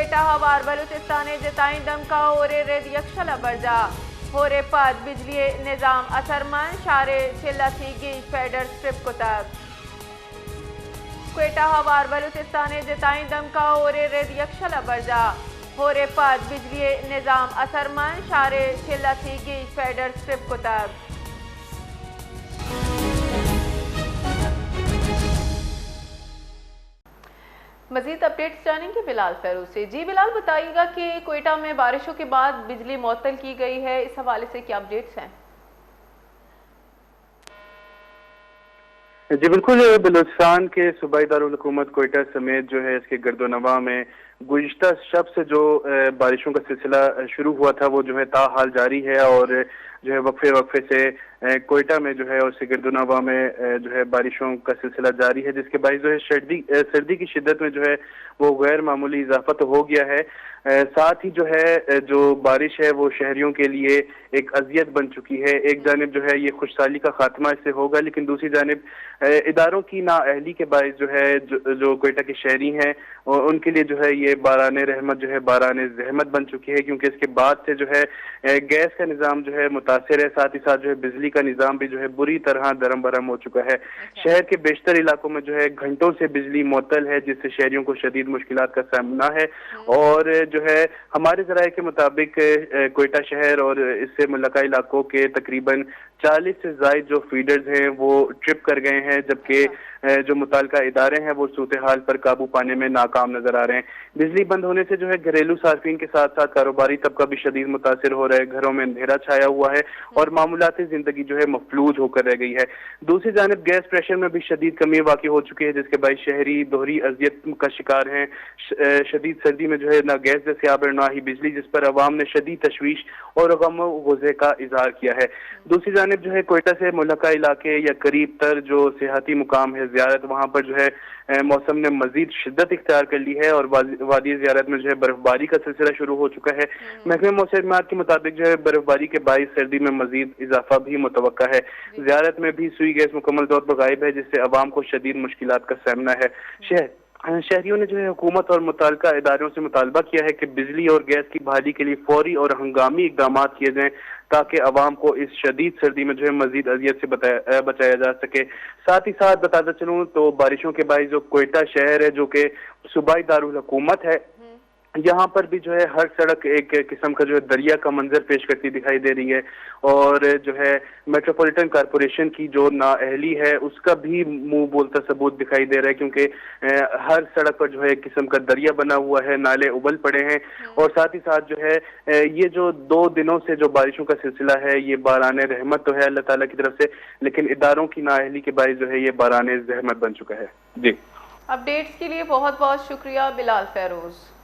कोयटा हवार बलूचिस्तान जताई दमका होरे रेद यक्षला बरजा होरे पद बिजली निजाम असरमन शारे चिल्ला थी गीज फेडर स्ट्रिप कुतब कोयटा हवार बलूचिस्तान जताई दमका होरे रेद यक्षला बरजा होरे पद बिजली निजाम असरमन शारे चिल्ला थी गीज फेडर स्ट्रिप कुतब। मजीद अपडेट्स जानेंगे बिलाल फेरोज से। जी बिलाल, बताइएगा कि कोयटा में बारिशों के बाद बिजली मुअत्तल की गई है, इस हवाले से क्या अपडेट्स हैं? जी बिल्कुल, बलूचिस्तान के सूबाई दारुल हुकूमत कोयटा समेत जो है इसके गर्दोनवा में गुज़िश्ता शब से जो बारिशों का सिलसिला शुरू हुआ था वो जो है ताहाल जारी है और जो है वक्फे वक्फे से कोयटा में जो है और सिगरदुनवा में जो है बारिशों का सिलसिला जारी है, जिसके बायस जो है सर्दी की शिद्दत में जो है वो गैर मामूली इजाफा तो हो गया है। साथ ही जो है जो बारिश है वो शहरियों के लिए एक अजियत बन चुकी है। एक जानिब जो है ये खुशहाली का खात्मा इससे होगा, लेकिन दूसरी जानिब इदारों की नाअहली के बायस जो है जो कोयटा के शहरी हैं उनके लिए जो है ये बाराने रहमत जो है बाराने जहमत बन चुकी है, क्योंकि इसके बाद से जो है गैस का निज़ाम जो है मुतासिर है, साथ ही साथ जो है बिजली का निज़ाम भी जो है बुरी तरह दरम बरम हो चुका है। शहर के बेशतर इलाकों में जो है घंटों से बिजली मुअत्तल है, जिससे शहरियों को शदीद मुश्किलात का सामना है। और जो है हमारे ज़राए के मुताबिक कोयटा शहर और इससे मुल्लका इलाकों के तकरीबन 40 से ज़ायद जो फीडर्स हैं वो ट्रिप कर गए हैं, जबकि जो मुताल्लिका इदारे हैं वो सूरत हाल पर काबू पाने में नाकाम नजर आ रहे हैं। बिजली बंद होने से जो है घरेलू सार्फिन के साथ साथ कारोबारी तबका भी शदीद मुतासिर हो रहा है, घरों में अंधेरा छाया हुआ है और मामूलाती जिंदगी जो है मफलूज होकर रह गई है। दूसरी जानिब गैस प्रेशर में भी शदीद कमी वाक़ई हो चुकी है, जिसके बाद शहरी दोहरी अजियत का शिकार हैं। शदीद सर्दी में जो है ना गैस दस्तियाब है ना ही बिजली, जिस पर अवाम ने शदीद तशवीश और गम गुज़े का इजहार किया है। दूसरी जानिब जो है कोयटा से मुल्लका इलाके या करीब तर जो सियाहती मुकाम है ज़ियारत, वहाँ पर जो है मौसम ने मजीद शिद्दत इख्तियार कर ली है और वादी ज़ियारत में जो है बर्फबारी का सिलसिला शुरू हो चुका है। महकमे मौसमियात के मुताबिक जो है बर्फबारी के बायस सर्दी में मजीद इजाफा भी मुतवक्का है। ज़ियारत में भी सुई गैस मुकम्मल तौर पर गायब है, जिससे अवाम को शदीद मुश्किलात का सामना है। शहरियों ने जो है हुकूमत और मुताल्लिका इदारों से मुतालबा किया है कि बिजली और गैस की बहाली के लिए फौरी और हंगामी इकदाम किए जाएं, ताकि अवाम को इस शदीद सर्दी में जो है मजीद अजियत से बचाया जा सके। साथ ही साथ बताता चलूँ तो बारिशों के बायस जो कोयटा शहर है जो कि सूबाई दारुल हुकूमत है, यहाँ पर भी जो है हर सड़क एक किस्म का जो है दरिया का मंजर पेश करती दिखाई दे रही है और जो है मेट्रोपॉलिटन कॉरपोरेशन की जो नाअहली है उसका भी मुंह बोलता सबूत दिखाई दे रहा है, क्योंकि हर सड़क पर जो है एक किस्म का दरिया बना हुआ है, नाले उबल पड़े हैं। और साथ ही साथ जो है ये जो 2 दिनों से जो बारिशों का सिलसिला है ये बाराने रहमत तो है अल्लाह ताला की तरफ से, लेकिन इदारों की नाअहली के बायस जो है ये बाराने जहमत बन चुका है। जी, अपडेट्स के लिए बहुत बहुत शुक्रिया बिलाल फेरोज।